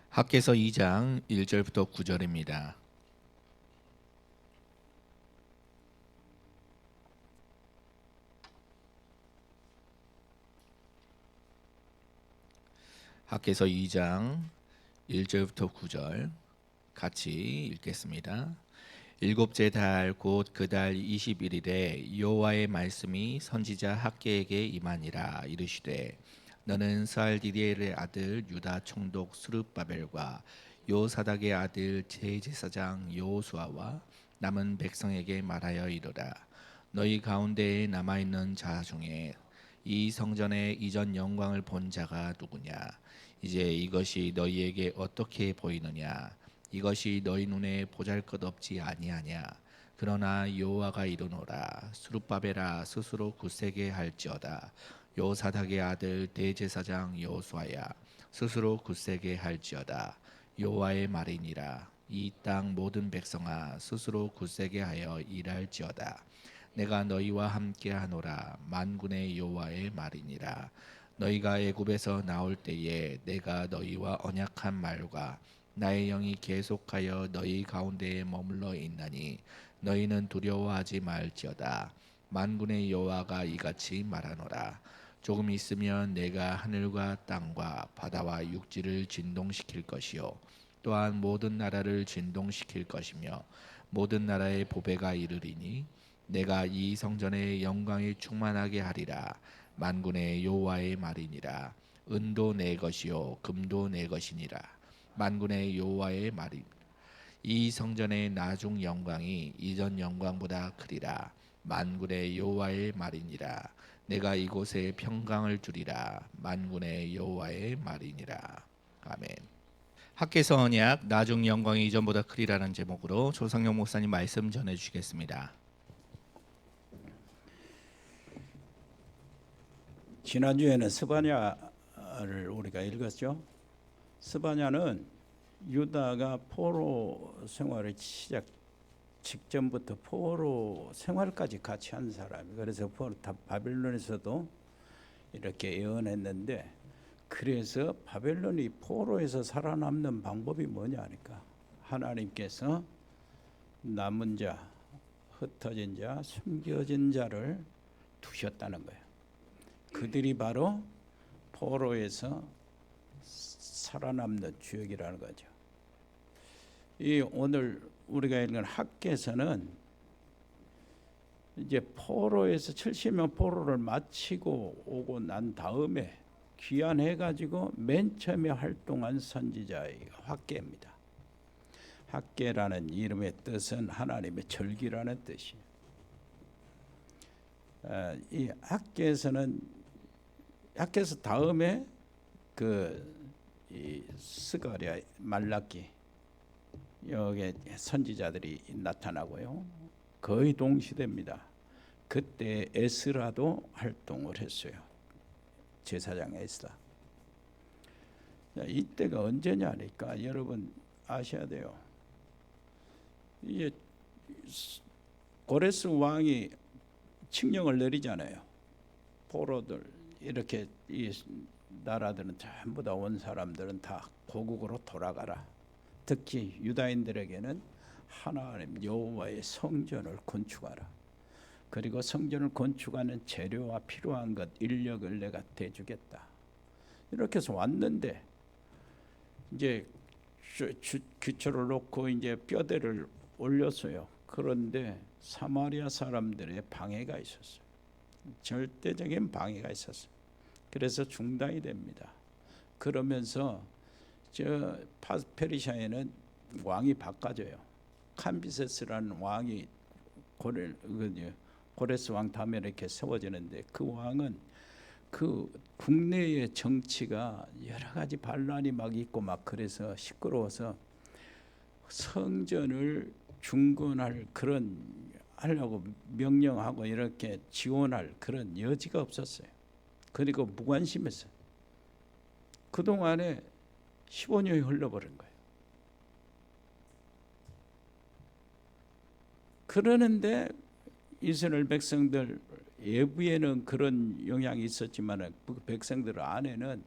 학개서 2장 1절부터 9절입니다. 학개서 2장 1절부터 9절 같이 읽겠습니다. 일곱째 달 곧 그 달 21일에 여호와의 말씀이 선지자 학개에게 임하니라. 이르시되 너는 스알디엘의 아들 유다 총독 스룹바벨과 요사닥의 아들 제제사장 여호수아와 남은 백성에게 말하여 이르라. 너희 가운데에 남아 있는 자 중에 이 성전의 이전 영광을 본 자가 누구냐? 이제 이것이 너희에게 어떻게 보이느냐? 이것이 너희 눈에 보잘것없지 아니하냐? 그러나 여호와가 이르노라. 스룹바벨아 스스로 굳세게 할지어다. 요사닥의 아들 대제사장 여호수아야 스스로 굳세게 할지어다. 여호와의 말이니라. 이 땅 모든 백성아 스스로 굳세게 하여 일할지어다. 내가 너희와 함께 하노라. 만군의 여호와의 말이니라. 너희가 애굽에서 나올 때에 내가 너희와 언약한 말과 나의 영이 계속하여 너희 가운데에 머물러 있나니 너희는 두려워하지 말지어다. 만군의 여호와가 이같이 말하노라. 조금 있으면 내가 하늘과 땅과 바다와 육지를 진동시킬 것이요 또한 모든 나라를 진동시킬 것이며 모든 나라의 보배가 이르리니 내가 이 성전의 영광이 충만하게 하리라. 만군의 여호와의 말이니라. 은도 내 것이요 금도 내 것이니라. 만군의 여호와의 말이 이 성전의 나중 영광이 이전 영광보다 크리라. 만군의 여호와의 말이니라. 내가 이곳에 평강을 주리라. 만군의 여호와의 말이니라. 아멘. 학개서 언약 나중 영광이 이전보다 크리라는 제목으로 조상용 목사님 말씀 전해 주시겠습니다. 지난주에는 스바냐를 우리가 읽었죠. 스바냐는 유다가 포로 생활을 시작 직전부터 포로 생활까지 같이 한 사람이, 그래서 바벨론에서도 이렇게 예언했는데, 그래서 바벨론이 포로에서 살아남는 방법이 뭐냐 하니까 하나님께서 남은 자, 흩어진 자, 숨겨진 자를 두셨다는 거예요. 그들이 바로 포로에서 살아남는 주역이라는 거죠. 이 오늘 우리가 읽은 학개서는 이제 포로에서 70년 포로를 마치고 오고 난 다음에 귀환해 가지고 맨 처음에 활동한 선지자의 학개입니다. 학개라는 이름의 뜻은 하나님의 절기라는 뜻이에요. 이 학개서 다음에 이 스가랴, 말라기 여기 선지자들이 나타나고요. 거의 동시대입니다. 그때 에스라도 활동을 했어요. 제사장 에스라. 이때가 언제냐니까 여러분 아셔야 돼요. 이게 고레스 왕이 칙령을 내리잖아요. 포로들 이렇게 이 나라들은 전부 다 온 사람들은 다 고국으로 돌아가라. 특히 유다인들에게는 하나님 여호와의 성전을 건축하라. 그리고 성전을 건축하는 재료와 필요한 것, 인력을 내가 대주겠다. 이렇게 해서 왔는데 이제 규초를 놓고 이제 뼈대를 올렸어요. 그런데 사마리아 사람들의 방해가 있었어요. 절대적인 방해가 있었어요. 그래서 중단이 됩니다. 그러면서 페르시아에는 왕이 바꿔져요. 캄비세스라는 왕이 고레스 왕 다음에 이렇게 세워지는데, 그 왕은 그 국내의 정치가 여러 가지 반란이 막 있고 막 그래서 시끄러워서 성전을 중건할 그런 하려고 명령하고 이렇게 지원할 그런 여지가 없었어요. 그리고 무관심했어요. 그동안에 15년이 흘러버린 거예요. 그러는데 이스라엘 백성들 외부에는 그런 영향이 있었지만 그 백성들 안에는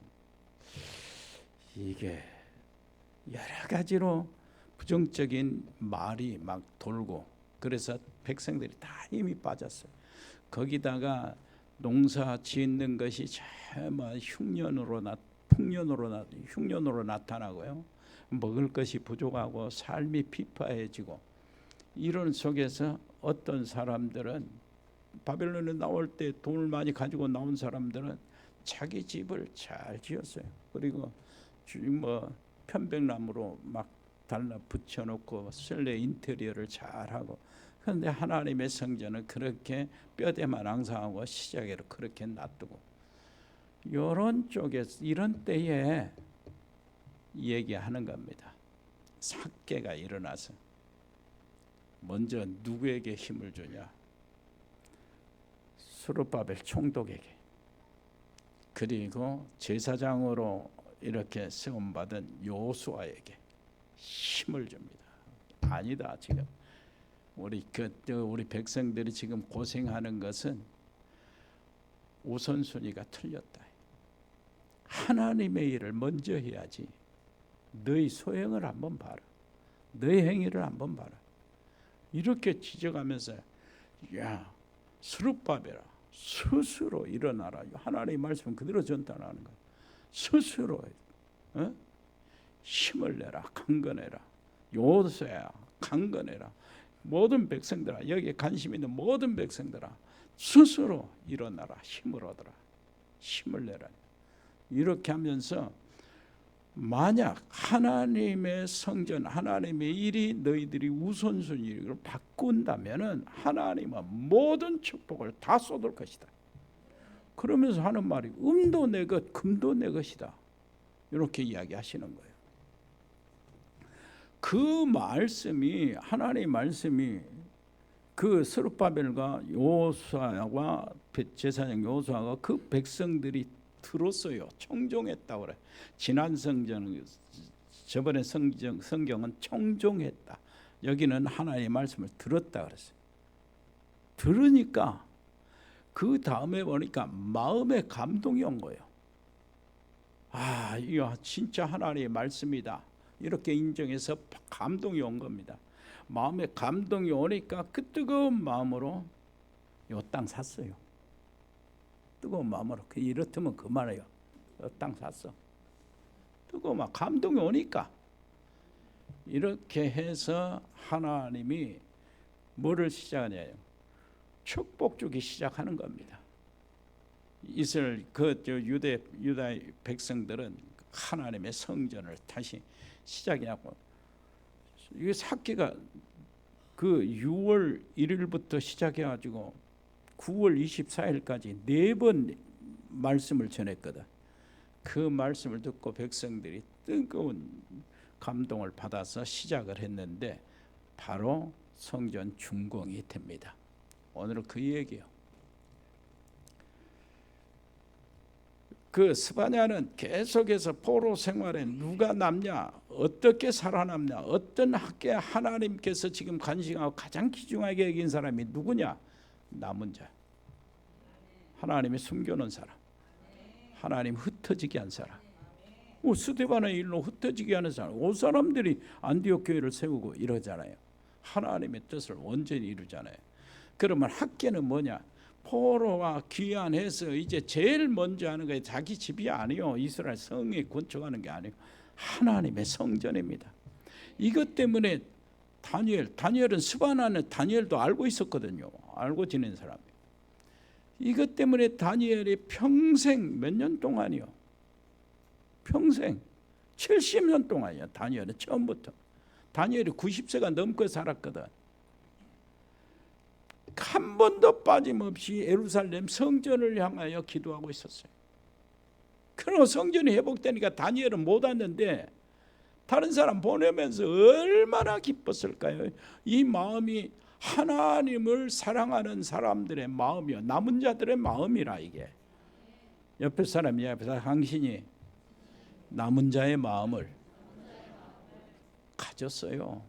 이게 여러 가지로 부정적인 말이 막 돌고, 그래서 백성들이 다 힘이 빠졌어요. 거기다가 농사 짓는 것이 정말 흉년으로 나타나고요. 먹을 것이 부족하고 삶이 피폐해지고, 이런 속에서 어떤 사람들은 바벨론에 나올 때 돈을 많이 가지고 나온 사람들은 자기 집을 잘 지었어요. 그리고 뭐 편백나무로 막 달라 붙여놓고 실내 인테리어를 잘하고. 그런데 하나님의 성전은 그렇게 뼈대만 앙상하고 시작으로 그렇게 놔두고, 이런 쪽에서 이런 때에 얘기하는 겁니다. 삭개가 일어나서 먼저 누구에게 힘을 주냐? 스룹바벨 총독에게, 그리고 제사장으로 이렇게 세움받은 요수아에게 힘을 줍니다. 아니다, 지금 우리 백성들이 지금 고생하는 것은 우선순위가 틀렸다. 하나님의 일을 먼저 해야지. 너희 소행을 한번 봐라. 너희 행위를 한번 봐라. 이렇게 지적하면서, 야, 스룹바벨아, 스스로 일어나라. 하나님의 말씀 그대로 전달하는 거야. 스스로 힘을 내라, 강건해라. 요새야, 강건해라. 모든 백성들아, 여기에 관심 있는 모든 백성들아, 스스로 일어나라, 힘을 얻어라, 힘을 내라. 이렇게 하면서, 만약 하나님의 성전, 하나님의 일이 너희들이 우선순위를 바꾼다면은 하나님은 모든 축복을 다 쏟을 것이다. 그러면서 하는 말이 음도 내 것, 금도 내 것이다. 이렇게 이야기하시는 거예요. 그 말씀이, 하나님의 말씀이 그 스룹바벨과 요수아와 제사장 요수아가 그 백성들이 들었어요. 청종했다고 그래. 지난 성전, 저번에 성경은 청종했다. 여기는 하나님의 말씀을 들었다 그랬어요. 들으니까 그 다음에 보니까 마음에 감동이 온 거예요. 아, 이거 진짜 하나님의 말씀이다. 이렇게 인정해서 감동이 온 겁니다. 마음에 감동이 오니까 그 뜨거운 마음으로 이 땅 샀어요. 뜨거운 마음으로. 이렇다면 그만해요. 땅 샀어. 뜨거운 막 감동이 오니까. 이렇게 해서 하나님이 뭐를 시작하냐요? 축복 주기 시작하는 겁니다. 이스라엘 유다 백성들은 하나님의 성전을 다시 시작하고, 이 삭개가 그 6월 1일부터 시작해가지고 9월 24일까지 4번 말씀을 전했거든. 그 말씀을 듣고 백성들이 뜨거운 감동을 받아서 시작을 했는데 바로 성전 준공이 됩니다. 오늘은 그 얘기예요. 그 스바냐는 계속해서 포로 생활에 누가 남냐, 어떻게 살아남냐, 어떤 학계 하나님께서 지금 간직하고 가장 귀중하게 여긴 사람이 누구냐? 남은 자, 하나님이 숨겨놓은 사람, 하나님 흩어지게 한 사람, 스데반의 일로 흩어지게 하는 사람. 그 사람들이 안디옥 교회를 세우고 이러잖아요. 하나님의 뜻을 온전히 이루잖아요. 그러면 학계는 뭐냐? 포로와 귀환해서 이제 제일 먼저 하는 게 자기 집이 아니요, 이스라엘 성에 건축하는 게 아니고 하나님의 성전입니다. 이것 때문에 다니엘은 스바나는 다니엘도 알고 있었거든요. 알고 지낸 사람이에요. 이것 때문에 다니엘이 평생 몇 년 동안이요? 평생 70년 동안이요. 다니엘은 처음부터. 다니엘이 90세가 넘고 살았거든. 한 번도 빠짐없이 예루살렘 성전을 향하여 기도하고 있었어요. 그러고 성전이 회복되니까 다니엘은 못 왔는데 다른 사람 보내면서 얼마나 기뻤을까요? 이 마음이 하나님을 사랑하는 사람들의 마음이요, 남은 자들의 마음이라. 이게 옆에 사람이 옆에서 당신이 남은 자의 마음을 가졌어요.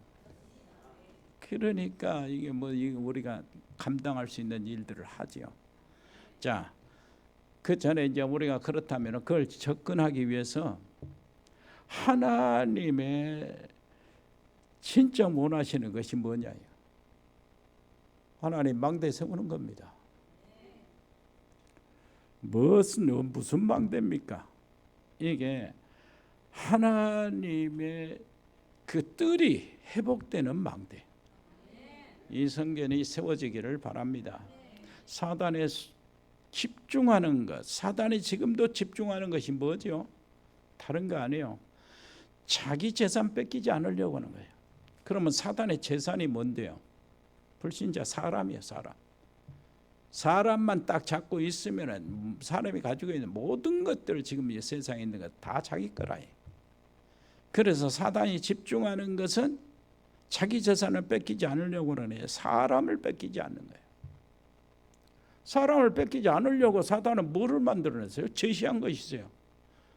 그러니까 이게 우리가 감당할 수 있는 일들을 하지요. 자, 그 전에 이제 우리가 그렇다면 그걸 접근하기 위해서 하나님의 진짜 원하시는 것이 뭐냐요? 하나님 망대 세우는 겁니다. 무슨 망대입니까? 이게 하나님의 그 뜰이 회복되는 망대. 이 성전이 세워지기를 바랍니다. 사단에 집중하는 것, 사단이 지금도 집중하는 것이 뭐죠? 다른 거 아니에요. 자기 재산 뺏기지 않으려고 하는 거예요. 그러면 사단의 재산이 뭔데요? 불신자 사람이에요. 사람만 딱 잡고 있으면 사람이 가지고 있는 모든 것들 지금 이 세상에 있는 것 다 자기 거라. 그래서 사단이 집중하는 것은 자기 재산을 뺏기지 않으려고 하는 사람을 뺏기지 않는 거예요. 사람을 뺏기지 않으려고 사단은 뭐를 만들어냈어요? 제시한 것이 있어요.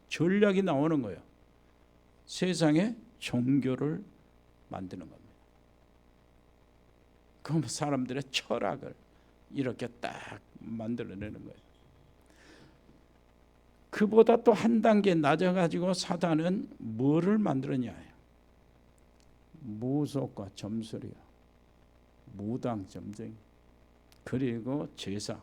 전략이 나오는 거예요. 세상에 종교를 만드는 겁니다. 그럼 사람들의 철학을 이렇게 딱 만들어내는 거예요. 그보다 또 한 단계 낮아가지고 사단은 뭐를 만들었냐? 무속과 점술이요, 무당 점쟁이, 그리고 제사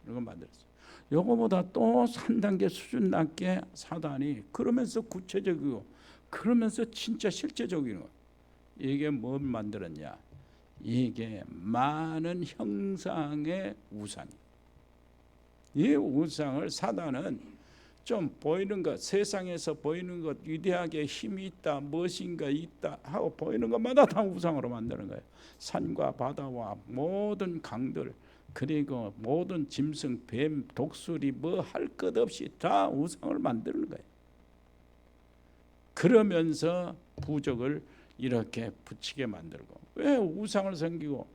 이런 거 만들었어요. 요거보다 또 한 단계 수준 낮게 사단이 그러면서 구체적이고 그러면서 진짜 실제적인 거. 이게 뭘 만들었냐? 이게 많은 형상의 우상. 이 우상을 사단은 좀 보이는 것, 세상에서 보이는 것, 위대하게 힘이 있다, 무엇인가 있다 하고 보이는 것마다 다 우상으로 만드는 거예요. 산과 바다와 모든 강들, 그리고 모든 짐승, 뱀, 독수리 뭐 할 것 없이 다 우상을 만드는 거예요. 그러면서 부적을 이렇게 붙이게 만들고, 왜 우상을 섬기고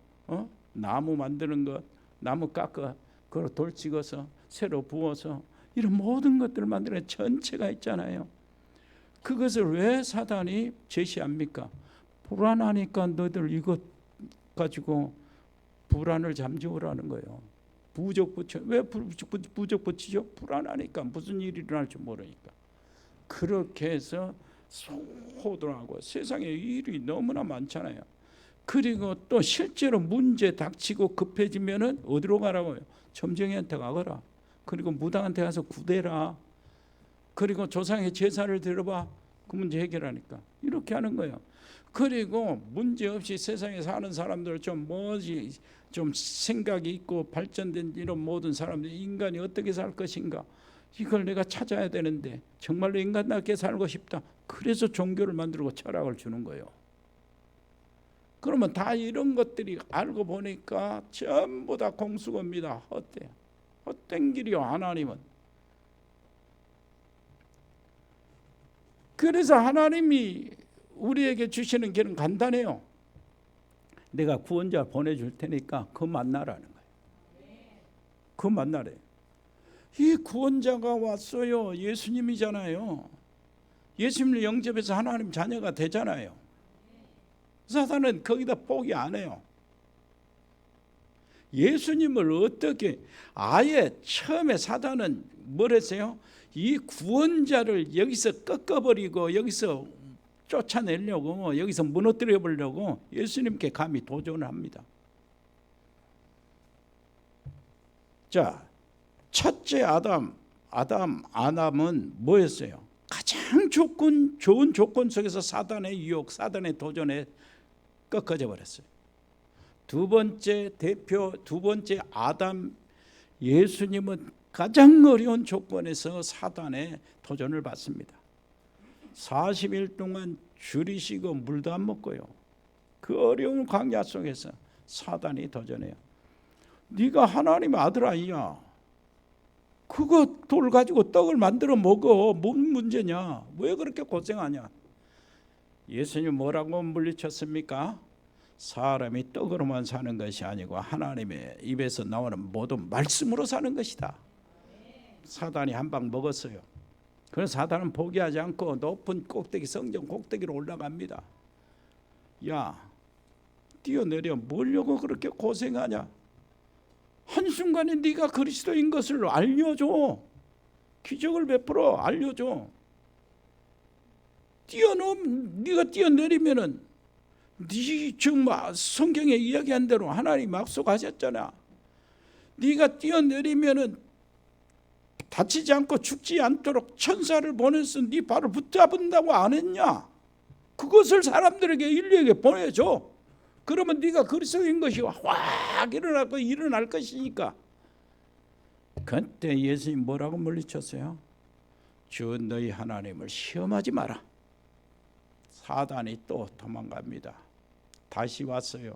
나무 만드는 것, 나무 깎아 그걸 돌 찍어서 새로 부어서 이런 모든 것들을 만드는 전체가 있잖아요. 그것을 왜 사단이 제시합니까? 불안하니까 너희들 이것 가지고 불안을 잠재우라는 거예요. 부적 붙여. 왜 부적 붙이죠? 불안하니까, 무슨 일이 일어날지 모르니까. 그렇게 해서 호도하고 세상에 일이 너무나 많잖아요. 그리고 또 실제로 문제 닥치고 급해지면은 어디로 가라고요? 점쟁이한테 가거라. 그리고 무당한테 가서 구대라. 그리고 조상의 제사를 드려봐. 그 문제 해결하니까. 이렇게 하는 거예요. 그리고 문제 없이 세상에 사는 사람들 좀 생각이 있고 발전된 이런 모든 사람들, 인간이 어떻게 살 것인가, 이걸 내가 찾아야 되는데 정말로 인간답게 살고 싶다. 그래서 종교를 만들고 철학을 주는 거예요. 그러면 다 이런 것들이 알고 보니까 전부 다 공수거입니다. 헛된 길이요, 하나님은. 그래서 하나님이 우리에게 주시는 길은 간단해요. 내가 구원자 보내줄 테니까 그 만나라는 거예요. 그 만나래. 이 구원자가 왔어요. 예수님이잖아요. 예수님을 영접해서 하나님 자녀가 되잖아요. 사단은 거기다 포기 안 해요. 예수님을 어떻게, 아예 처음에 사단은 뭘 했어요? 이 구원자를 여기서 꺾어버리고 여기서 쫓아내려고, 여기서 무너뜨려 보려고 예수님께 감히 도전을 합니다. 자, 첫째 아담은 뭐였어요? 가장 좋은 조건 속에서 사단의 유혹, 사단의 도전에 꺾어져 버렸어요. 두 번째 아담 예수님은 가장 어려운 조건에서 사단의 도전을 받습니다. 40일 동안 줄이시고 물도 안 먹고요. 그 어려운 광야 속에서 사단이 도전해요. 네가 하나님 아들 아니냐? 그거 돌 가지고 떡을 만들어 먹어. 뭔 문제냐? 왜 그렇게 고생하냐? 예수님 뭐라고 물리쳤습니까? 사람이 떡으로만 사는 것이 아니고 하나님의 입에서 나오는 모든 말씀으로 사는 것이다. 사단이 한 방 먹었어요. 그래서 사단은 포기하지 않고 높은 꼭대기, 성전 꼭대기로 올라갑니다. 야, 뛰어내려. 뭐려고 그렇게 고생하냐? 한순간에 네가 그리스도인 것을 알려줘. 기적을 베풀어 알려줘. 네가 뛰어내리면은 네 정말 성경에 이야기한 대로 하나님 약속하셨잖아. 네가 뛰어내리면은 다치지 않고 죽지 않도록 천사를 보내서 네 발을 붙잡은다고 안 했냐? 그것을 사람들에게 인류에게 보내줘. 그러면 네가 그리스도인 것이 확 일어날 것이니까. 그때 예수님 뭐라고 물리쳤어요? 주 너희 하나님을 시험하지 마라. 사단이 또 도망갑니다. 다시 왔어요.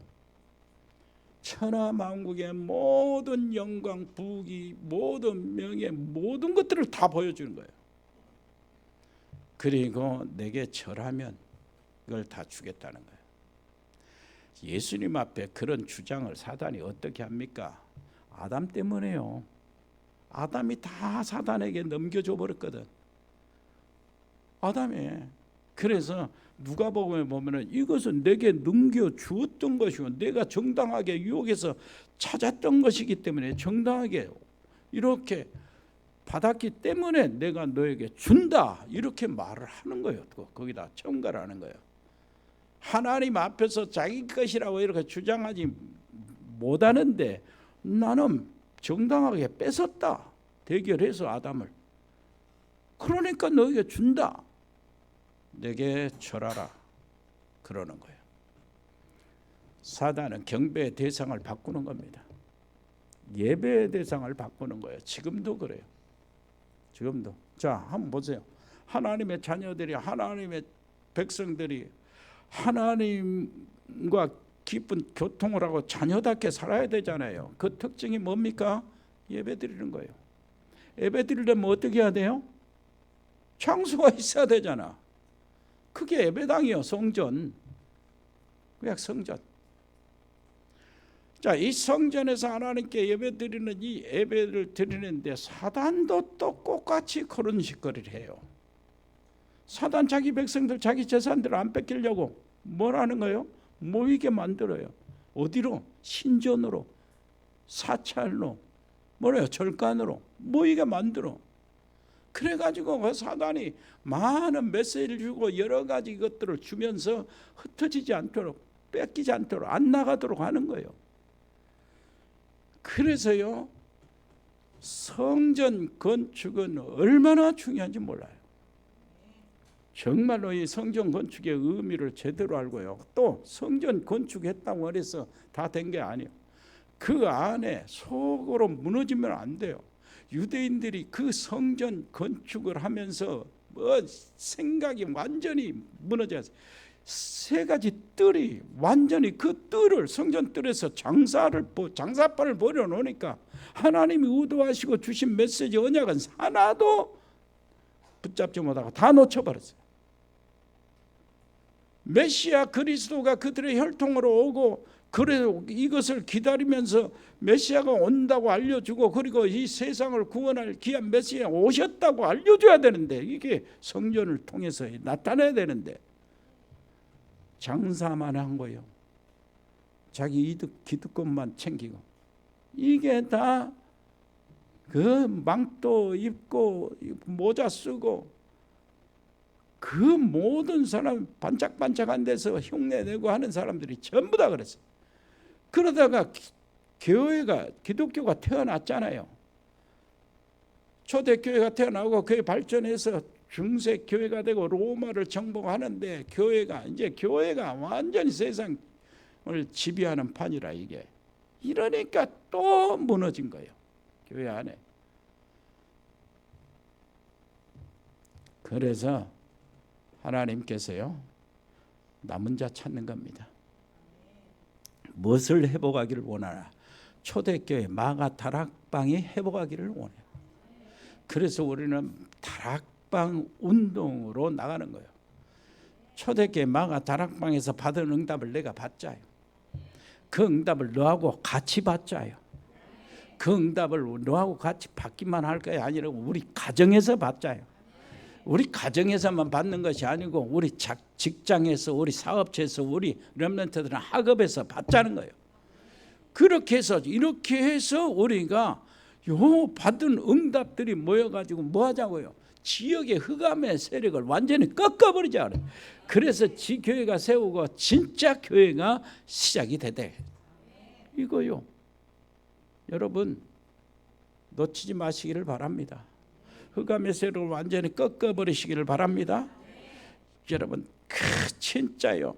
천하만국의 모든 영광, 부귀, 모든 명예, 모든 것들을 다 보여주는 거예요. 그리고 내게 절하면 이걸 다 주겠다는 거예요. 예수님 앞에 그런 주장을 사단이 어떻게 합니까? 아담 때문에요. 아담이 다 사단에게 넘겨줘 버렸거든. 아담이. 그래서 누가복음에 보면은 이것은 내게 넘겨 주었던 것이고 내가 정당하게 유혹해서 찾았던 것이기 때문에 정당하게 이렇게 받았기 때문에 내가 너에게 준다 이렇게 말을 하는 거예요. 거기다 첨가를 하는 거예요. 하나님 앞에서 자기 것이라고 이렇게 주장하지 못하는데 나는 정당하게 뺏었다. 대결해서 아담을. 그러니까 너에게 준다. 내게 절하라. 그러는 거예요. 사단은 경배의 대상을 바꾸는 겁니다. 예배의 대상을 바꾸는 거예요. 지금도 그래요. 지금도. 자, 한번 보세요. 하나님의 자녀들이, 하나님의 백성들이 하나님과 깊은 교통을 하고 자녀답게 살아야 되잖아요. 그 특징이 뭡니까? 예배 드리는 거예요. 예배 드리려면 어떻게 해야 돼요? 장소가 있어야 되잖아. 그게 예배당이요. 성전. 그냥 성전. 자, 이 성전에서 하나님께 예배 드리는 이 예배를 드리는데 사단도 또 똑같이 그런 짓거리를 해요. 사단 자기 백성들 자기 재산들을 안 뺏기려고 뭘 하는 거예요? 모이게 만들어요. 어디로? 신전으로, 사찰로, 뭐래요? 절간으로 모이게 만들어. 그래가지고 그 사단이 많은 메시지를 주고 여러 가지 것들을 주면서 흩어지지 않도록, 뺏기지 않도록, 안 나가도록 하는 거예요. 그래서요, 성전 건축은 얼마나 중요한지 몰라요. 정말로 이 성전 건축의 의미를 제대로 알고요. 또 성전 건축했다고 해서 다 된 게 아니에요. 그 안에 속으로 무너지면 안 돼요. 유대인들이 그 성전 건축을 하면서 생각이 완전히 무너져요. 세 가지 뜰이 완전히 그 뜰을 성전 뜰에서 장사판을 벌여놓으니까 하나님이 의도하시고 주신 메시지 언약은 하나도 붙잡지 못하고 다 놓쳐버렸어요. 메시아 그리스도가 그들의 혈통으로 오고 그래서 이것을 기다리면서 메시아가 온다고 알려주고 그리고 이 세상을 구원할 귀한 메시아가 오셨다고 알려줘야 되는데 이게 성전을 통해서 나타나야 되는데 장사만 한 거예요. 자기 이득 기득권만 챙기고 이게 다 그 망토 입고 모자 쓰고 그 모든 사람 반짝반짝한 데서 흉내내고 하는 사람들이 전부 다 그랬어요. 그러다가 교회가 기독교가 태어났잖아요. 초대교회가 태어나고 그게 발전해서 중세 교회가 되고 로마를 정복하는데 교회가 완전히 세상을 지배하는 판이라 이게. 이러니까 또 무너진 거예요. 교회 안에. 그래서 하나님께서요 남은 자 찾는 겁니다. 무엇을 회복하기를 원하나? 초대교회 마가 다락방이 회복하기를 원해요. 그래서 우리는 다락방 운동으로 나가는 거예요. 초대교회 마가 다락방에서 받은 응답을 내가 받자요. 그 응답을 너하고 같이 받자요. 그 응답을 너하고 같이 받기만 할 게 아니라 우리 가정에서 받자요. 우리 가정에서만 받는 것이 아니고 우리 직장에서, 우리 사업체에서, 우리 렘넌트들은 학업에서 받자는 거예요. 그렇게 해서 우리가 요 받은 응답들이 모여가지고 뭐 하자고요? 지역의 흑암의 세력을 완전히 꺾어버리자 그래. 그래서 지교회가 세우고 진짜 교회가 시작이 되대. 이거요. 여러분 놓치지 마시기를 바랍니다. 흑암의 세력을 완전히 꺾어버리시기를 바랍니다. 여러분 진짜요.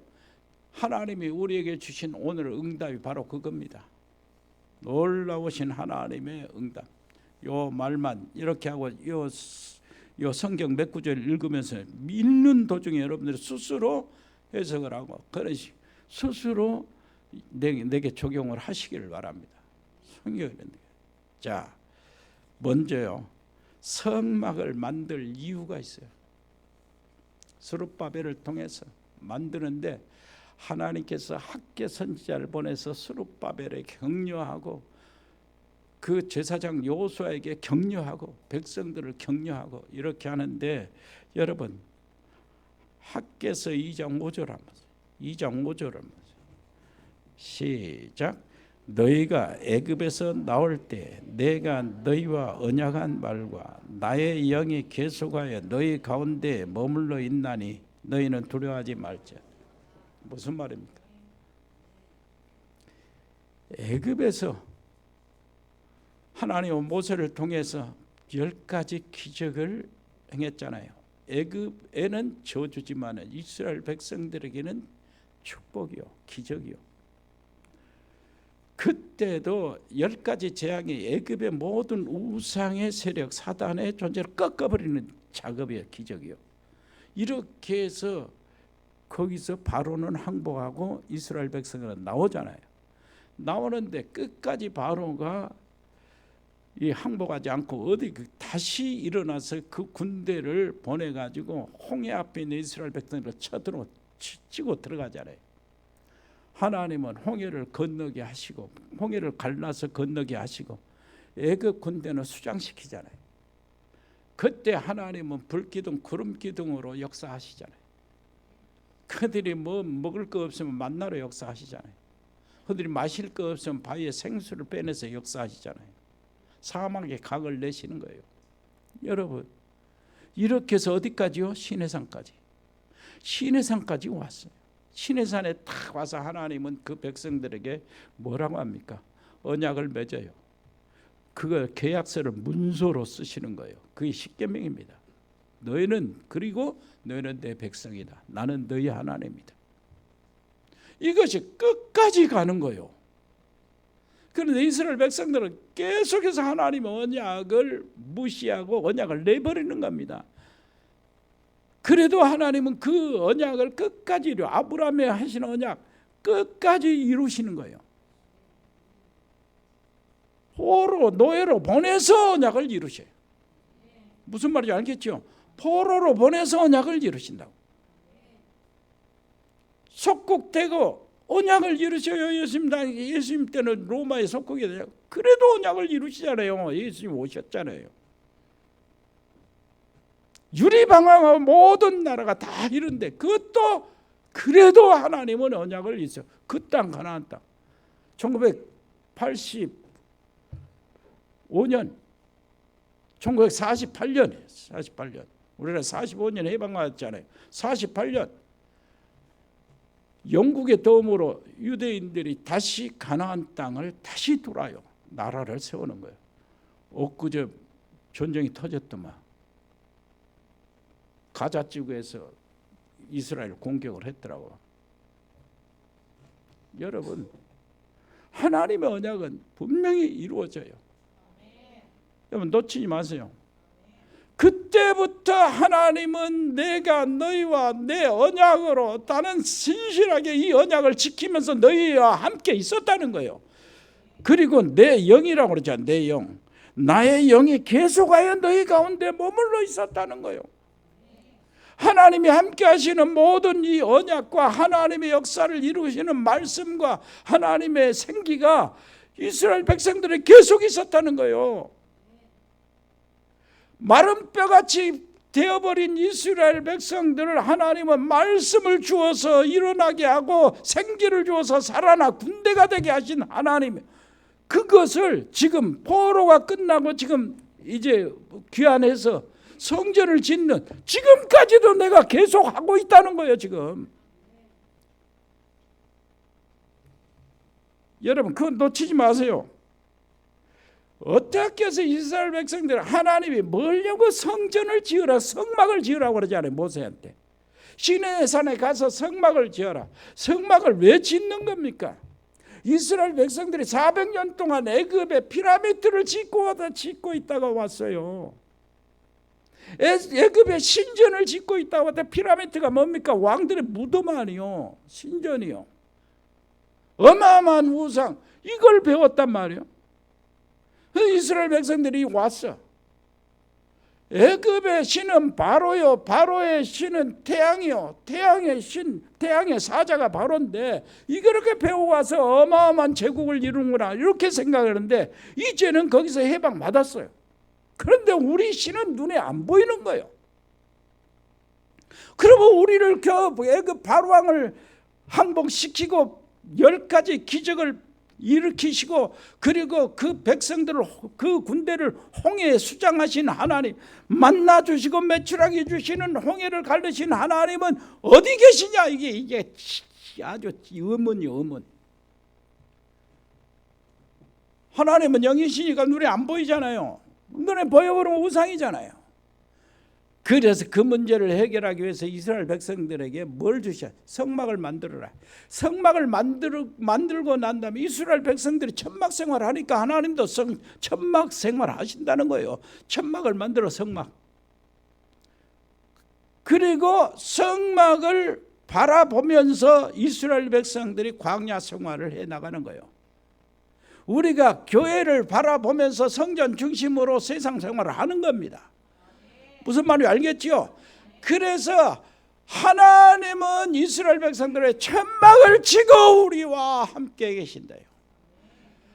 하나님이 우리에게 주신 오늘 응답이 바로 그겁니다. 놀라우신 하나님의 응답. 요 말만 이렇게 하고 요 성경 몇 구절 읽으면서 읽는 도중에 여러분들이 스스로 해석을 하고 그러시 스스로 내게 적용을 하시기를 바랍니다. 성경에. 자, 먼저요. 성막을 만들 이유가 있어요. 스룹바벨을 통해서 만드는데 하나님께서 학개 선지자를 보내서 스룹바벨에 격려하고 그 제사장 여호수아에게 격려하고 백성들을 격려하고 이렇게 하는데 여러분 학개서 2장 5절 한번 2장 5절을 한번 시작. 너희가 애굽에서 나올 때 내가 너희와 언약한 말과 나의 영이 계속하여 너희 가운데 머물러 있나니 너희는 두려워하지 말자. 무슨 말입니까? 애굽에서 하나님은 모세를 통해서 10가지 기적을 행했잖아요. 애굽에는 저주지만 이스라엘 백성들에게는 축복이요, 기적이요. 그때도 10가지 재앙이 애굽의 모든 우상의 세력, 사단의 존재를 꺾어버리는 작업이에요, 기적이요. 이렇게 해서 거기서 바로는 항복하고 이스라엘 백성은 나오잖아요. 나오는데 끝까지 바로가 이 항복하지 않고 어디 다시 일어나서 그 군대를 보내가지고 홍해 앞에 있는 이스라엘 백성들을 치고 들어가잖아요. 하나님은 홍해를 건너게 하시고 홍해를 갈라서 건너게 하시고 애굽 군대는 수장시키잖아요. 그때 하나님은 불기둥 구름기둥으로 역사하시잖아요. 그들이 뭐 먹을 거 없으면 만나로 역사하시잖아요. 그들이 마실 거 없으면 바위에 생수를 빼내서 역사하시잖아요. 사막에 강을 내시는 거예요. 여러분 이렇게 해서 어디까지요? 시내산까지. 시내산까지 왔어요. 시내산에 딱 와서 하나님은 그 백성들에게 뭐라고 합니까? 언약을 맺어요. 그걸 계약서를 문서로 쓰시는 거예요. 그게 십계명입니다. 너희는 내 백성이다. 나는 너희 하나님이다. 이것이 끝까지 가는 거예요. 그런데 이스라엘 백성들은 계속해서 하나님의 언약을 무시하고 언약을 내버리는 겁니다. 그래도 하나님은 그 언약을 끝까지 아브라함에 하신 언약 끝까지 이루시는 거예요. 포로 노예로 보내서 언약을 이루셔요. 무슨 말인지 알겠죠? 포로로 보내서 언약을 이루신다고. 속국되고 언약을 이루셔요. 예수님 때는 로마의 속국이 되죠. 그래도 언약을 이루시잖아요. 예수님 오셨잖아요. 유리방황하고 모든 나라가 다 이런데 그것도 그래도 하나님은 언약을 있어요. 그 땅 가나안 땅 1985년 1948년 우리나라 45년 해방받았잖아요. 48년 영국의 도움으로 유대인들이 다시 가나안 땅을 다시 돌아요. 나라를 세우는 거예요. 엊그제 전쟁이 터졌더만 가자 지구에서 이스라엘 공격을 했더라고. 여러분 하나님의 언약은 분명히 이루어져요. 여러분 놓치지 마세요. 그때부터 하나님은 내가 너희와 내 언약으로 나는 신실하게 이 언약을 지키면서 너희와 함께 있었다는 거예요. 그리고 내 영이라고 그러죠. 내 영. 나의 영이 계속하여 너희 가운데 머물러 있었다는 거예요. 하나님이 함께 하시는 모든 이 언약과 하나님의 역사를 이루시는 말씀과 하나님의 생기가 이스라엘 백성들에 계속 있었다는 거예요. 마른 뼈같이 되어버린 이스라엘 백성들을 하나님은 말씀을 주어서 일어나게 하고 생기를 주어서 살아나 군대가 되게 하신 하나님, 그것을 지금 포로가 끝나고 지금 이제 귀환해서 성전을 짓는, 지금까지도 내가 계속 하고 있다는 거예요. 지금 여러분 그거 놓치지 마세요. 어떻게 해서 이스라엘 백성들 하나님이 뭐려고 성전을 지으라, 성막을 지으라고 그러지 않아요? 모세한테 시내의 산에 가서 성막을 지어라. 성막을 왜 짓는 겁니까? 이스라엘 백성들이 400년 동안 애굽에 피라미드를 짓고 있다가 왔어요. 애굽에 신전을 짓고 있다가 왔다. 피라미드가 뭡니까? 왕들의 무덤 아니요, 신전이요. 어마어마한 우상, 이걸 배웠단 말이에요. 이스라엘 백성들이 왔어. 애굽의 신은 바로요, 바로의 신은 태양이요, 태양의 신, 태양의 사자가 바로인데 이렇게 배워와서 어마어마한 제국을 이루는구나 이렇게 생각하는데 이제는 거기서 해방받았어요. 그런데 우리 신은 눈에 안 보이는 거예요. 그러면 우리를 애굽 바로왕을 항복시키고 10가지 기적을 일으키시고 그리고 그 백성들을, 그 군대를 홍해에 수장하신 하나님, 만나주시고 매출하게 주시는 홍해를 가르신 하나님은 어디 계시냐? 이게 아주 의문이요, 의문. 하나님은 영이시니까 눈에 안 보이잖아요. 눈에 보여버리면 우상이잖아요. 그래서 그 문제를 해결하기 위해서 이스라엘 백성들에게 뭘 주셔? 성막을 만들어라. 성막을 만들고 난 다음에 이스라엘 백성들이 천막 생활을 하니까 하나님도 천막 생활을 하신다는 거예요. 천막을 만들어, 성막. 그리고 성막을 바라보면서 이스라엘 백성들이 광야 생활을 해나가는 거예요. 우리가 교회를 바라보면서 성전 중심으로 세상 생활을 하는 겁니다. 무슨 말인지 알겠죠? 그래서 하나님은 이스라엘 백성들의 천막을 치고 우리와 함께 계신다요.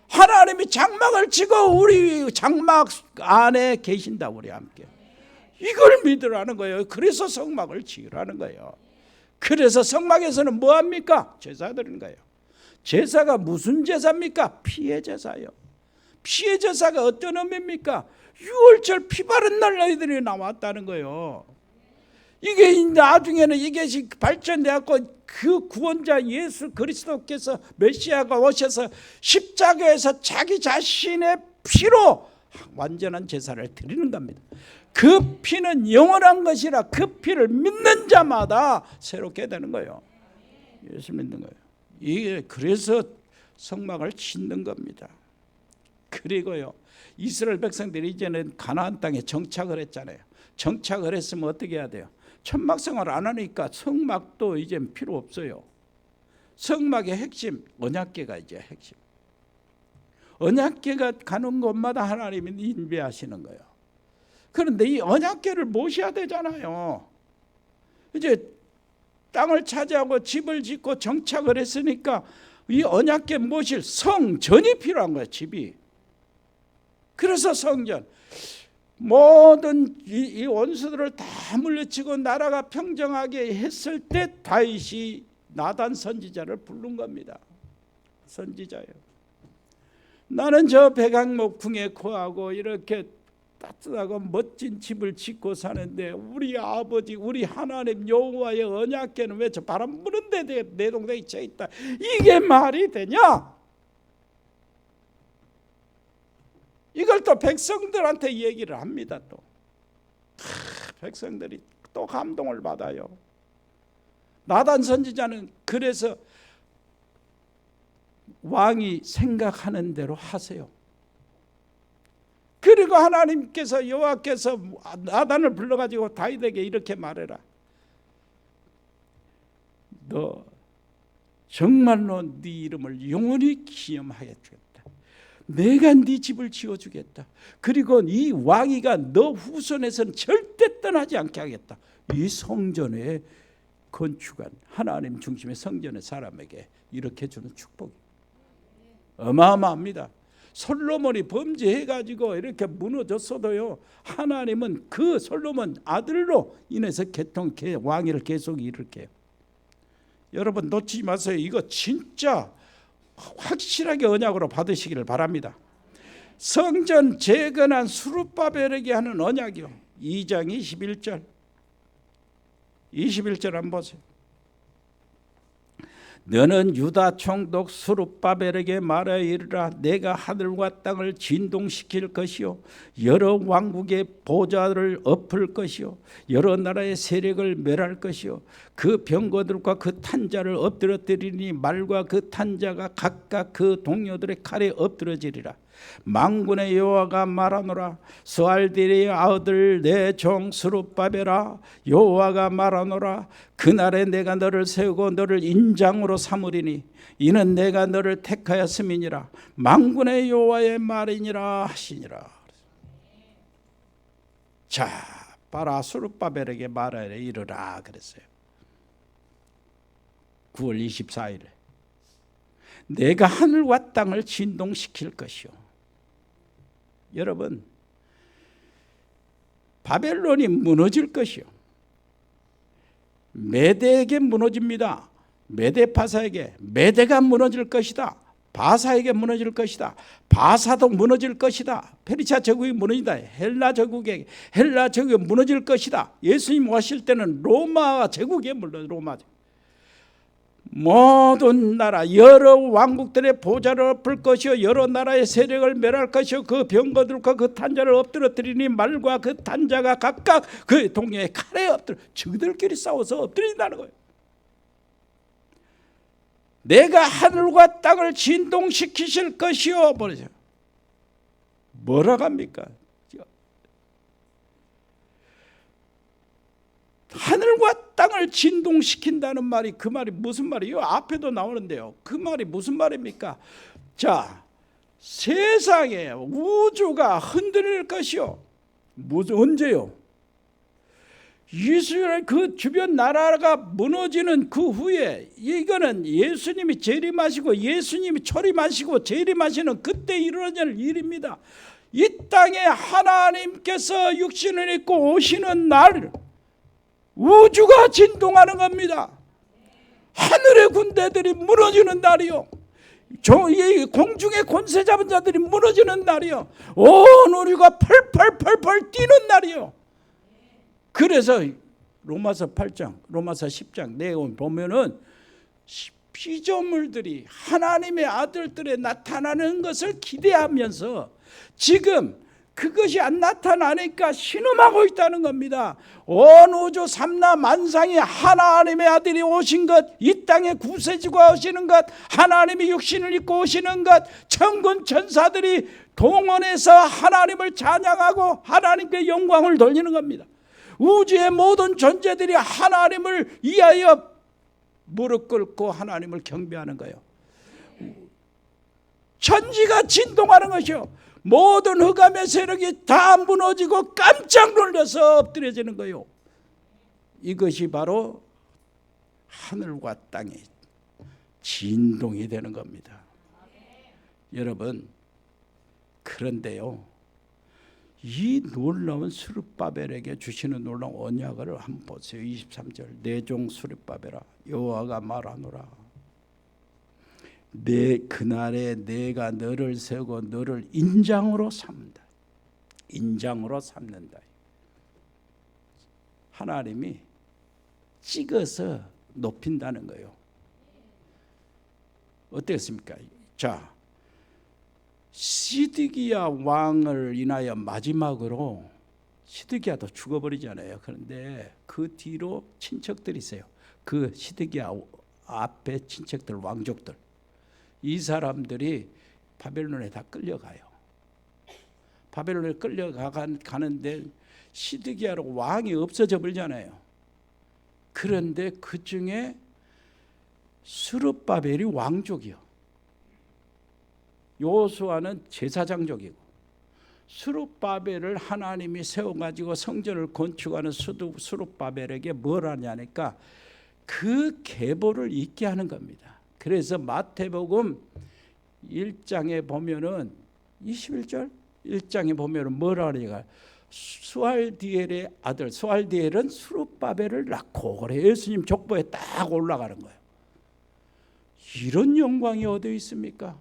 하나님이 장막을 치고 우리 장막 안에 계신다, 우리와 함께. 이걸 믿으라는 거예요. 그래서 성막을 지으라는 거예요. 그래서 성막에서는 뭐합니까? 제사 드리는 거예요. 제사가 무슨 제사입니까? 피의 제사예요. 피의 제사가 어떤 의미입니까? 6월절 피 바른 날 너희들이 나왔다는 거예요. 이게 나중에는 이것이 발전되었고 그 구원자 예수 그리스도께서 메시아가 오셔서 십자가에서 자기 자신의 피로 완전한 제사를 드리는 겁니다. 그 피는 영원한 것이라 그 피를 믿는 자마다 새롭게 되는 거예요. 예수 믿는 거예요. 이게 그래서 성막을 짓는 겁니다. 그리고요, 이스라엘 백성들이 이제는 가나안 땅에 정착을 했잖아요. 정착을 했으면 어떻게 해야 돼요? 천막 생활을 안 하니까 성막도 이제 필요 없어요. 성막의 핵심, 언약궤가 이제 핵심. 언약궤가 가는 곳마다 하나님이 인도하시는 거예요. 그런데 이 언약궤를 모셔야 되잖아요. 이제 땅을 차지하고 집을 짓고 정착을 했으니까 이 언약궤 모실 성전이 필요한 거예요. 집이. 그래서 성전, 모든 이 원수들을 다 물리치고 나라가 평정하게 했을 때 다윗이 나단 선지자를 부른 겁니다. 선지자예요. 나는 저 백악목풍에 거하고 이렇게 따뜻하고 멋진 집을 짓고 사는데 우리 아버지, 우리 하나님 여호와의 언약궤는 왜 저 바람 부는 데 내 동생이 쳐 있다. 이게 말이 되냐? 이걸 또 백성들한테 얘기를 합니다. 또 백성들이 또 감동을 받아요. 나단 선지자는 그래서 왕이 생각하는 대로 하세요. 그리고 하나님께서 여호와께서 나단을 불러가지고 다윗에게 이렇게 말해라. 너 정말로 네 이름을 영원히 기념하겠다. 내가 네 집을 지어주겠다. 그리고 이 왕위가 너 후손에서는 절대 떠나지 않게 하겠다. 이 성전에 건축한 하나님 중심의 성전의 사람에게 이렇게 주는 축복이 어마어마합니다. 솔로몬이 범죄해가지고 이렇게 무너졌어도요, 하나님은 그 솔로몬 아들로 인해서 왕위를 계속 일으켜요. 여러분 놓치지 마세요. 이거 진짜 확실하게 언약으로 받으시기를 바랍니다. 성전 재건한 수룹바벨에게 하는 언약이요. 2장 21절 한번 보세요. 너는 유다 총독 스룹바벨에게 말하여 이르라. 내가 하늘과 땅을 진동시킬 것이요 여러 왕국의 보좌를 엎을 것이요 여러 나라의 세력을 멸할 것이요 그 병거들과 그 탄자를 엎드러뜨리니 말과 그 탄자가 각각 그 동료들의 칼에 엎드러지리라. 만군의 여호와가 말하노라. 스알디엘의 아들 내 종 스룹바벨아, 여호와가 말하노라. 그날에 내가 너를 세우고 너를 인장으로 삼으리니 이는 내가 너를 택하였음이니라. 만군의 여호와의 말이니라 하시니라. 자, 바라 스룹바벨에게 말하여 이르라 그랬어요. 9월 24일에 내가 하늘과 땅을 진동시킬 것이요. 여러분, 바벨론이 무너질 것이요. 메대에게 무너집니다. 메데파사에게. 메대가 무너질 것이다. 바사에게 무너질 것이다. 바사도 무너질 것이다. 페르시아 제국이 무너진다. 헬라 제국이 무너질 것이다. 예수님 오실 때는 로마 제국에 물론 로마 제국. 모든 나라 여러 왕국들의 보좌를 엎을 것이요 여러 나라의 세력을 멸할 것이요 그 병거들과 그 탄자를 엎드러뜨리니 말과 그 탄자가 각각 그 동료의 칼에 엎드려 저들끼리 싸워서 엎드린다는 거예요. 내가 하늘과 땅을 진동시키실 것이요. 뭐라고 합니까? 하늘과 땅을 진동시킨다는 말이 그 말이 무슨 말이에요? 앞에도 나오는데요. 그 말이 무슨 말입니까? 자, 세상에 우주가 흔들릴 것이요. 언제요? 이스라엘 그 주변 나라가 무너지는 그 후에 이거는 예수님이 재림하시고 예수님이 초림하시고 재림하시는 그때 일어날 일입니다. 이 땅에 하나님께서 육신을 입고 오시는 날 우주가 진동하는 겁니다. 하늘의 군대들이 무너지는 날이요. 공중의 권세 잡은 자들이 무너지는 날이요. 온 우주가 펄펄펄펄 뛰는 날이요. 그래서 로마서 8장, 로마서 10장 내용 보면은 피조물들이 하나님의 아들들에 나타나는 것을 기대하면서 지금 그것이 안 나타나니까 신음하고 있다는 겁니다. 온 우주 삼라 만상이 하나님의 아들이 오신 것, 이 땅에 구세주가 오시는 것, 하나님이 육신을 입고 오시는 것, 천군 천사들이 동원해서 하나님을 찬양하고 하나님께 영광을 돌리는 겁니다. 우주의 모든 존재들이 하나님을 위하여 무릎 꿇고 하나님을 경배하는 거예요. 천지가 진동하는 것이요. 모든 흑암의 세력이 다 무너지고 깜짝 놀라서 엎드려지는 거예요. 이것이 바로 하늘과 땅의 진동이 되는 겁니다. 여러분, 그런데요, 이 놀라운 스룹바벨에게 주시는 놀라운 언약을 한번 보세요. 23절 내 종 스룹바벨아, 여호와가 말하노라. 그날에 내가 너를 세우고 너를 인장으로 삼는다. 인장으로 삼는다. 하나님이 찍어서 높인다는 거예요. 어떻습니까? 자, 시드기야 왕을 인하여 마지막으로 시드기야도 죽어버리잖아요. 그런데 그 뒤로 친척들이 있어요. 그 시드기야 앞에 친척들, 왕족들, 이 사람들이 바벨론에 다 끌려가요. 바벨론에 끌려가는데 시드기야로 왕이 없어져 버리잖아요. 그런데 그 중에 스룹바벨이 왕족이요. 요수아는 제사장족이고, 스룹바벨을 하나님이 세워가지고 성전을 건축하는 스룹바벨에게 뭘 하냐니까 그 계보를 잊게 하는 겁니다. 그래서 마태복음 1장에 보면은 21절 1장에 보면은 뭐라 그러니까 스알디엘의 아들, 스알디엘은 스룹바벨을 낳고, 그래 예수님 족보에 딱 올라가는 거예요. 이런 영광이 어디 있습니까?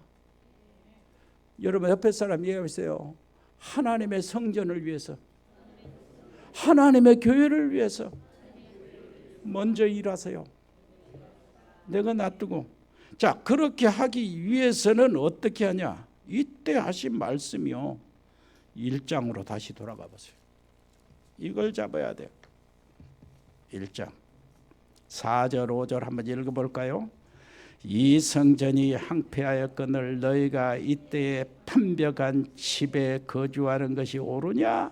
여러분 옆에 사람 얘기해보세요. 하나님의 성전을 위해서, 하나님의 교회를 위해서 먼저 일하세요. 내가 놔두고. 자, 그렇게 하기 위해서는 어떻게 하냐? 이때 하신 말씀이요, 1장으로 다시 돌아가 보세요. 이걸 잡아야 돼요. 1장 4절 5절 한번 읽어볼까요? 이 성전이 황폐하였거늘 너희가 이때에 판벽한 집에 거주하는 것이 옳으냐?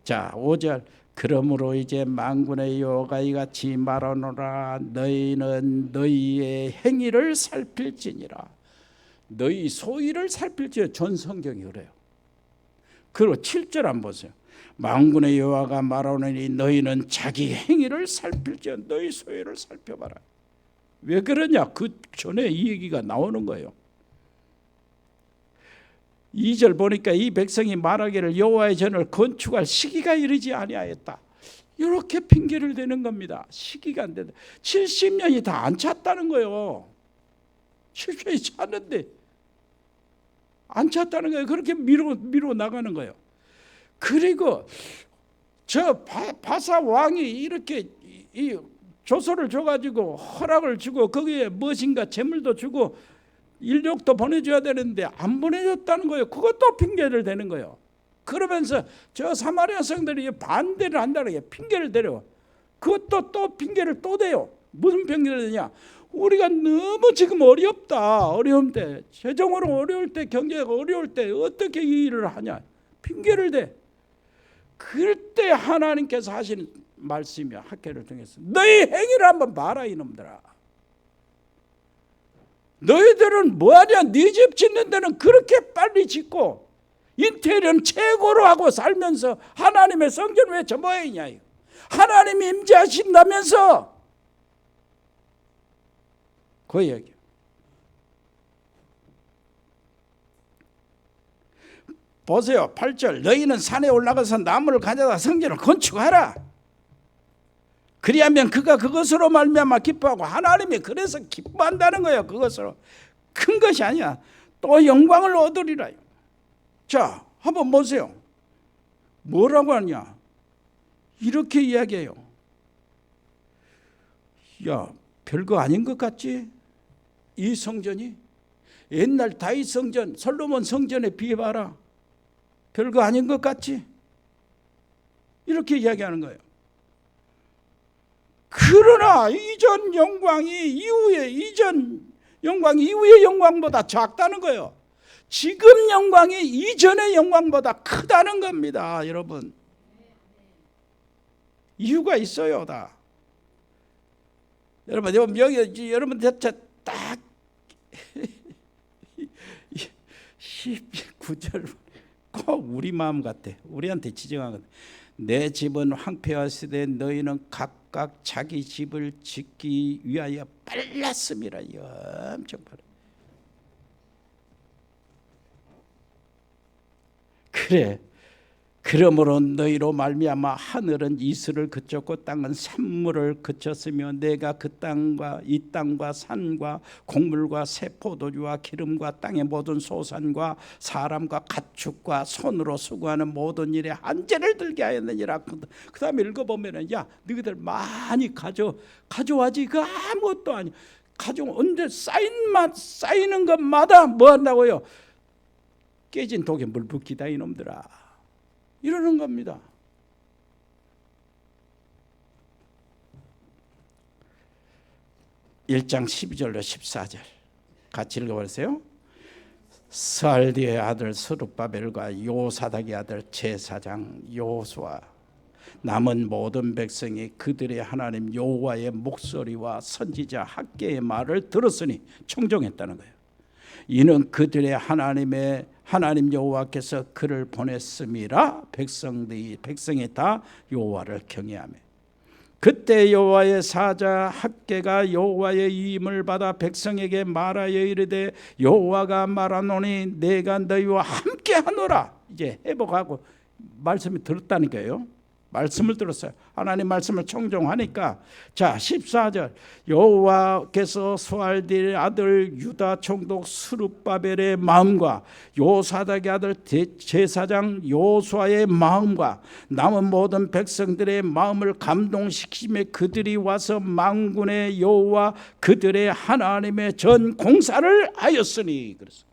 자, 5절 그러므로 이제 만군의 여호와가 이같이 말하노라. 너희는 너희의 행위를 살필지니라. 너희 소위를 살필지니라. 전 성경이 그래요. 그리고 7절 한번 보세요. 만군의 여호와가 말하노니 너희는 자기 행위를 살필지니라. 너희 소위를 살펴봐라. 왜 그러냐? 그 전에 이 얘기가 나오는 거예요. 2절 보니까 이 백성이 말하기를 여호와의 전을 건축할 시기가 이르지 아니하였다. 이렇게 핑계를 대는 겁니다. 시기가 안 된다. 70년이 다 안 찼다는 거예요. 70년이 찼는데 안 찼다는 거예요. 그렇게 미뤄 나가는 거예요. 그리고 저 바사 왕이 이렇게 이 조서를 줘가지고 허락을 주고 거기에 무엇인가 재물도 주고 인력도 보내줘야 되는데 안 보내줬다는 거예요. 그것도 핑계를 대는 거예요. 그러면서 저 사마리아 성들이 반대를 한다는 게 핑계를 대려. 그것도 또 핑계를 또 대요. 무슨 핑계를 대냐? 우리가 너무 지금 어렵다. 어려울 때, 재정으로 어려울 때, 경제가 어려울 때 어떻게 이 일을 하냐? 핑계를 대. 그때 하나님께서 하시는 말씀이야. 학계를 통해서 너희 행위를 한번 봐라 이놈들아. 너희들은 뭐하냐? 네 집 짓는 데는 그렇게 빨리 짓고 인테리어는 최고로 하고 살면서 하나님의 성전 왜 저 모양이냐? 하나님이 임재하신다면서 그 얘기. 보세요. 8절 너희는 산에 올라가서 나무를 가져다 성전을 건축하라. 그리하면 그가 그것으로 말미암아 기뻐하고 하나님이 그래서 기뻐한다는 거예요. 그것으로 큰 것이 아니야. 또 영광을 얻으리라. 자, 한번 보세요. 뭐라고 하냐? 이렇게 이야기해요. 야, 별거 아닌 것 같지? 이 성전이 옛날 다윗 성전, 솔로몬 성전에 비해봐라. 별거 아닌 것 같지? 이렇게 이야기하는 거예요. 그러나 이전 영광이 이전 영광이 이후의 영광보다 작다는 거예요. 지금 영광이 이전의 영광보다 크다는 겁니다, 여러분. 이유가 있어요, 다. 여러분 여러분 대체 딱 19절 꼭 우리 마음 같아. 우리한테 지정한 것. 내 집은 황폐하시되 너희는 각각 자기 집을 짓기 위하여 빨랐음이라. 엄청 빨라. 그래. 그러므로 너희로 말미암아 하늘은 이슬을 그쳤고 땅은 샘물을 그쳤으며 내가 그 땅과 이 땅과 산과 곡물과 새 포도주와 기름과 땅의 모든 소산과 사람과 가축과 손으로 수고하는 모든 일에 한재를 들게 하였느니라. 그 다음에 읽어보면은 야 너희들 많이 가져와지. 그 아무것도 아니. 언제 쌓이는 것마다 뭐 한다고요? 깨진 독에 물 붓기다 이놈들아. 이러는 겁니다. (1장 12절로 14절) 같이 읽어보세요. 스알디의 아들 스룹바벨과 요사닥의 아들 제사장 요수아 남은 모든 백성이 그들의 하나님 여호와의 목소리와 선지자 학개의 말을 들었으니 청종했다는 거예요. 이는 그들의 하나님 여호와께서 그를 보냈음이라. 백성이 다 여호와를 경외하며 그때 여호와의 사자 학개가 여호와의 위임을 받아 백성에게 말하여 이르되 여호와가 말하노니 내가 너희와 함께 하노라. 이제 회복하고 말씀이 들었다니까요. 말씀을 들었어요. 하나님 말씀을 청종하니까 자 14절 여호와께서 스알디엘의 아들 유다 총독 스룹바벨의 마음과 요사닥의 아들 제사장 요수아의 마음과 남은 모든 백성들의 마음을 감동시키며 그들이 와서 만군의 여호와 그들의 하나님의 전 공사를 하였으니. 그래서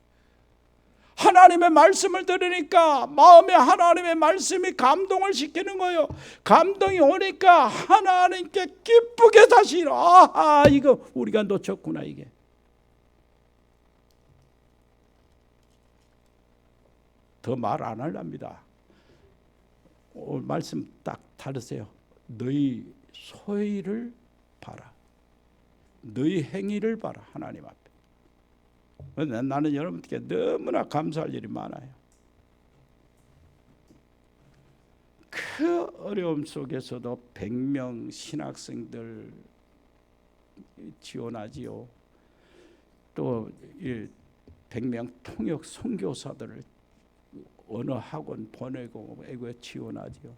하나님의 말씀을 들으니까 마음에 하나님의 말씀이 감동을 시키는 거예요. 감동이 오니까 하나님께 기쁘게 다시 아하 이거 우리가 놓쳤구나. 이게 더 말 안 하렵니다. 오늘 말씀 딱 다르세요. 너희 소위를 봐라. 너희 행위를 봐라. 하나님 앞에. 나는 여러분께 너무나 감사할 일이 많아요. 그 어려움 속에서도 100명 신학생들 지원하지요. 또 100명 통역 선교사들을 어느 학원 보내고 애고에 지원하지요.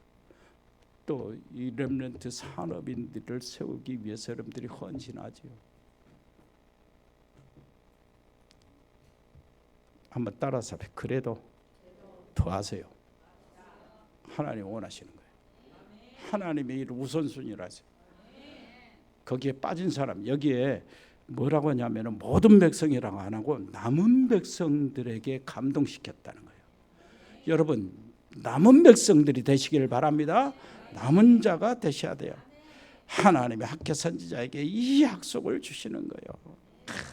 또 이 렘넌트 산업인들을 세우기 위해서 여러분들이 헌신하지요. 한번 따라서 그래도 더 하세요. 하나님 원하시는 거예요. 하나님의 일 우선순위를 하세요. 거기에 빠진 사람 여기에 뭐라고 하냐면 모든 백성이라고 안 하고 남은 백성들에게 감동시켰다는 거예요. 여러분 남은 백성들이 되시기를 바랍니다. 남은 자가 되셔야 돼요. 하나님의 학교 선지자에게 이 약속을 주시는 거예요.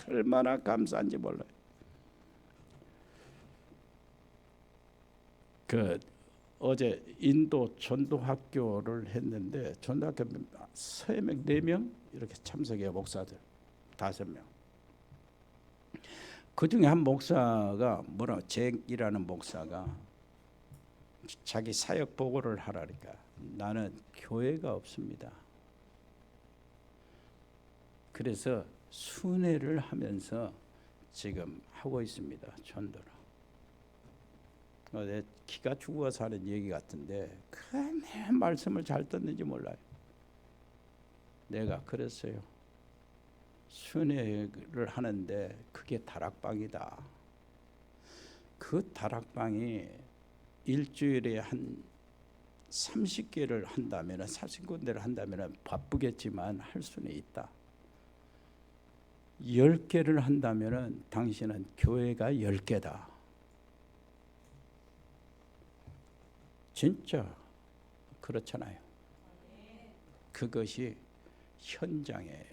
얼마나 감사한지 몰라요. 어제 인도 전도학교를 했는데 전도학교 서해명 4명 이렇게 참석해요. 목사들 5명. 그 중에 한 목사가 잭이라는 목사가 자기 사역 보고를 하라니까 나는 교회가 없습니다. 그래서 순회를 하면서 지금 하고 있습니다. 전도를. 내 기가 죽어서 하는 얘기 같은데 그 내 말씀을 잘 듣는지 몰라요. 내가 그랬어요. 순회를 하는데 그게 다락방이다. 그 다락방이 일주일에 한 30개를 한다면 40군데를 한다면 바쁘겠지만 할 수는 있다. 10개를 한다면 당신은 교회가 10개다. 진짜 그렇잖아요. 그것이 현장에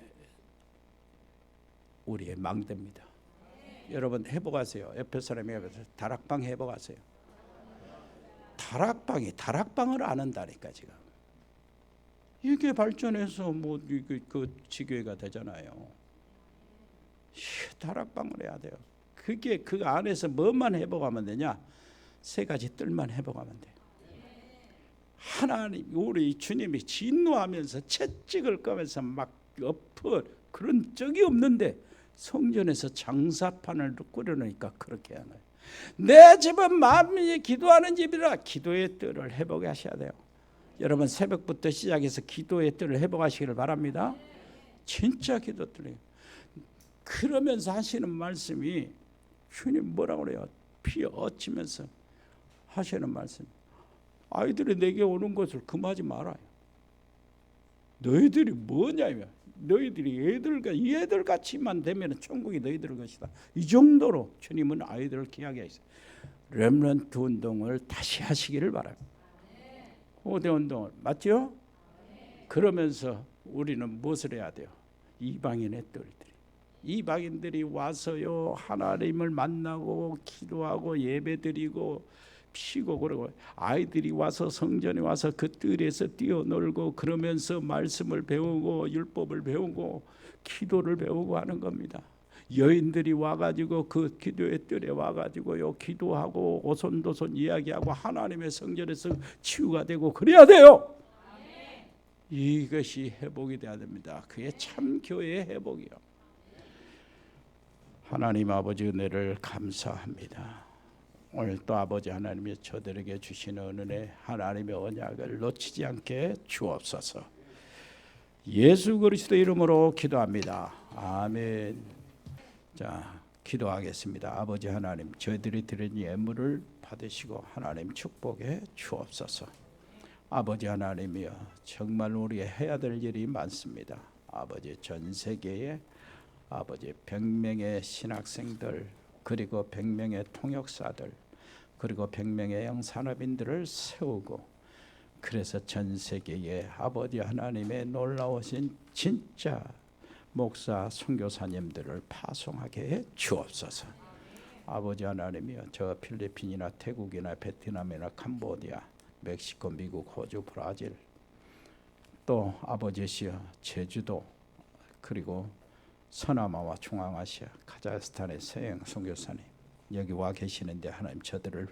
우리의 망대입니다. 여러분 해보가세요. 옆에 사람이 다락방 해보가세요. 다락방을 안 한다니까 지금. 이게 발전해서 그 지교회가 되잖아요. 다락방을 해야 돼요. 그게 그 안에서 뭐만 해보가면 되냐? 3가지 뜰만 해보가면 돼요. 하나님 우리 주님이 진노하면서 채찍을 꺼면서 막 엎어 그런 적이 없는데 성전에서 장사판을 꾸려놓으니까 그렇게 하나요. 내 집은 만민이 기도하는 집이라 기도의 뜰을 회복해 하셔야 돼요. 여러분 새벽부터 시작해서 기도의 뜰을 회복하시기를 바랍니다. 진짜 기도 뜰이에요. 그러면서 하시는 말씀이 주님 뭐라고 그래요? 피 얻치면서 하시는 말씀. 아이들이 내게 오는 것을 금하지 말아요. 너희들이 뭐냐면 너희들이 얘들 같이만 되면 천국이 너희들 것이다. 이 정도로 주님은 아이들을 귀하게 하셨어요. 렘넌트 운동을 다시 하시기를 바랍니다. 호대 운동을 맞죠? 그러면서 우리는 무엇을 해야 돼요? 이방인의 뜰들이 이방인들이 와서요 하나님을 만나고 기도하고 예배드리고 피고 그러고 아이들이 와서 성전에 와서 그 뜰에서 뛰어놀고 그러면서 말씀을 배우고 율법을 배우고 기도를 배우고 하는 겁니다. 여인들이 와가지고 그 기도의 뜰에 와가지고요 기도하고 오손도손 이야기하고 하나님의 성전에서 치유가 되고 그래야 돼요. 이것이 회복이 돼야 됩니다. 그게 참 교회의 회복이요. 하나님 아버지 은혜를 감사합니다. 오늘 또 아버지 하나님이 저들에게 주시는 은혜, 하나님의 언약을 놓치지 않게 주옵소서. 예수 그리스도 이름으로 기도합니다. 아멘. 자, 기도하겠습니다. 아버지 하나님, 저희들이 드린 예물을 받으시고 하나님 축복해 주옵소서. 아버지 하나님이여, 정말 우리 해야 될 일이 많습니다. 아버지, 전 세계에 아버지 100명의 신학생들, 그리고 100명의 통역사들, 그리고 100명의 영산업인들을 세우고, 그래서 전 세계에 아버지 하나님의 놀라우신 진짜 목사 선교사님들을 파송하게 해 주옵소서. 아버지 하나님이여, 저 필리핀이나 태국이나 베트남이나 캄보디아, 멕시코, 미국, 호주, 브라질, 또 아버지시여 제주도, 그리고 서남아와 중앙아시아, 카자흐스탄의 서영 선교사님 여기 와 계시는데 하나님 저들을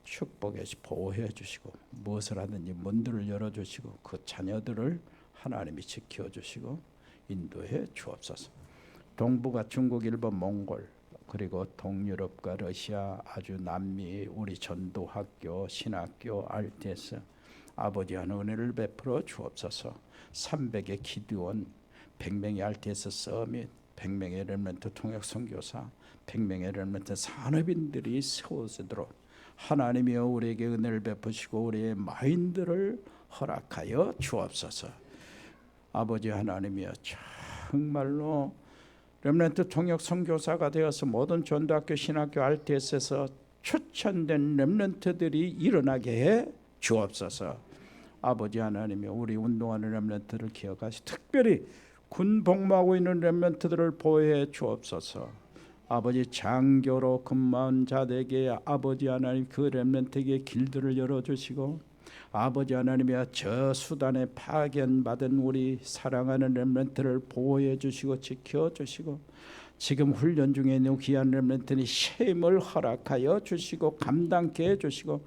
축복해 보호해 주시고, 무엇을 하든지 문들을 열어주시고 그 자녀들을 하나님이 지켜주시고 인도해 주옵소서. 동북아, 중국, 일본, 몽골, 그리고 동유럽과 러시아, 아주 남미, 우리 전도학교, 신학교, RTS 아버지 하나님 은혜를 베풀어 주옵소서. 300의 기도원, 100명의 RTS 서밋, 100명의 렘넌트 통역 선교사, 100명의 렘넌트 산업인들이 세워지도록 하나님이여 우리에게 은혜를 베푸시고 우리의 마인드를 허락하여 주옵소서. 아버지 하나님이여, 정말로 렘넌트 통역 선교사가 되어서 모든 전도학교, 신학교, RTS에서 추천된 렘넌트들이 일어나게 해 주옵소서. 아버지 하나님이여, 우리 운동하는 렘넌트를 기억하시, 특별히 군 복무하고 있는 렘넌트들을 보호해 주옵소서. 아버지, 장교로 근무한 자들에게 아버지 하나님 그 렘넌트에게 길들을 열어주시고, 아버지 하나님이여, 저 수단에 파견받은 우리 사랑하는 렘넌트를 보호해 주시고 지켜주시고, 지금 훈련 중에 있는 귀한 렘넌트니 쉼을 허락하여 주시고 감당케 해주시고,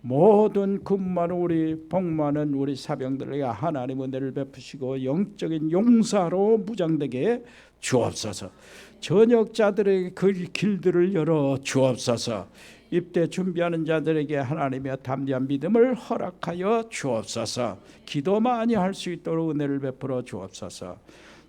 모든 근무하는 우리 복무하는 우리 사병들에게 하나님 은혜를 베푸시고 영적인 용사로 무장되게 주옵소서. 전역자들에게 그 길들을 열어 주옵소서. 입대 준비하는 자들에게 하나님의 담대한 믿음을 허락하여 주옵소서. 기도 많이 할 수 있도록 은혜를 베풀어 주옵소서.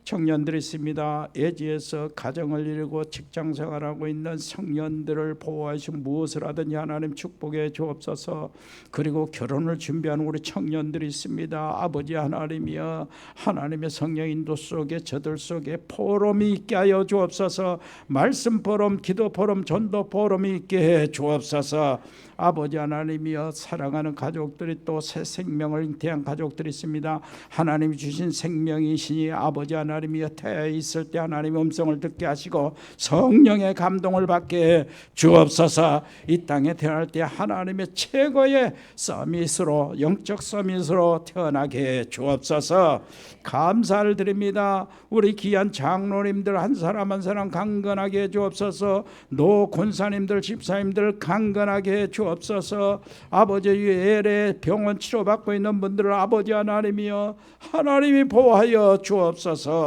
청년들이 있습니다. 예지에서 가정을 이루고 직장생활하고 있는 청년들을 보호하시고 무엇을 하든지 하나님 축복해 주옵소서. 그리고 결혼을 준비하는 우리 청년들이 있습니다. 아버지 하나님이여, 하나님의 성령 인도 속에 저들 속에 포럼이 있게 하여 주옵소서. 말씀 포럼, 기도 포럼, 전도 포럼이 있게 해 주옵소서. 아버지 하나님이여, 사랑하는 가족들이 또 새 생명을 잉태한 가족들이 있습니다. 하나님이 주신 생명이시니 아버지 하나님이여, 태아에 있을 때 하나님의 음성을 듣게 하시고 성령의 감동을 받게 해 주옵소서. 이 땅에 태어날 때 하나님의 최고의 서밋으로, 영적 서밋으로 태어나게 해 주옵소서. 감사를 드립니다. 우리 귀한 장로님들 한 사람 한 사람 강건하게 해 주옵소서. 노 권사님들, 집사님들 강건하게 해 주옵소서. 아버지, 외래 병원 치료받고 있는 분들을 아버지 하나님이여, 하나님이 보호하여 주옵소서.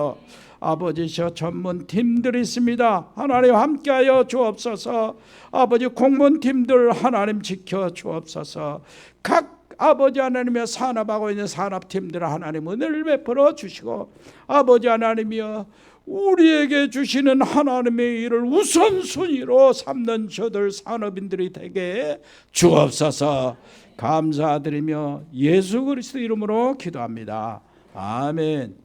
아버지셔, 전문팀들이 있습니다. 하나님 함께하여 주옵소서. 아버지, 공무원팀들 하나님 지켜 주옵소서. 각 아버지 하나님의 산업하고 있는 산업팀들 하나님 은혜를 베풀어 주시고, 아버지 하나님이여, 우리에게 주시는 하나님의 일을 우선순위로 삼는 저들 산업인들이 되게 주옵소서. 감사드리며 예수 그리스도 이름으로 기도합니다. 아멘.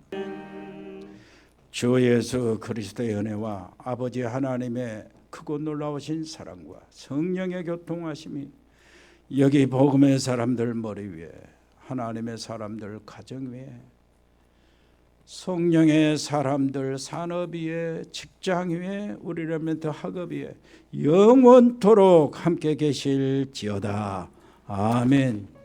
주 예수 그리스도의 은혜와 아버지 하나님의 크고 놀라우신 사랑과 성령의 교통하심이 여기 복음의 사람들 머리 위에, 하나님의 사람들 가정 위에, 성령의 사람들 산업 위에, 직장 위에, 우리 렘넌트 학업 위에 영원토록 함께 계실지어다. 아멘.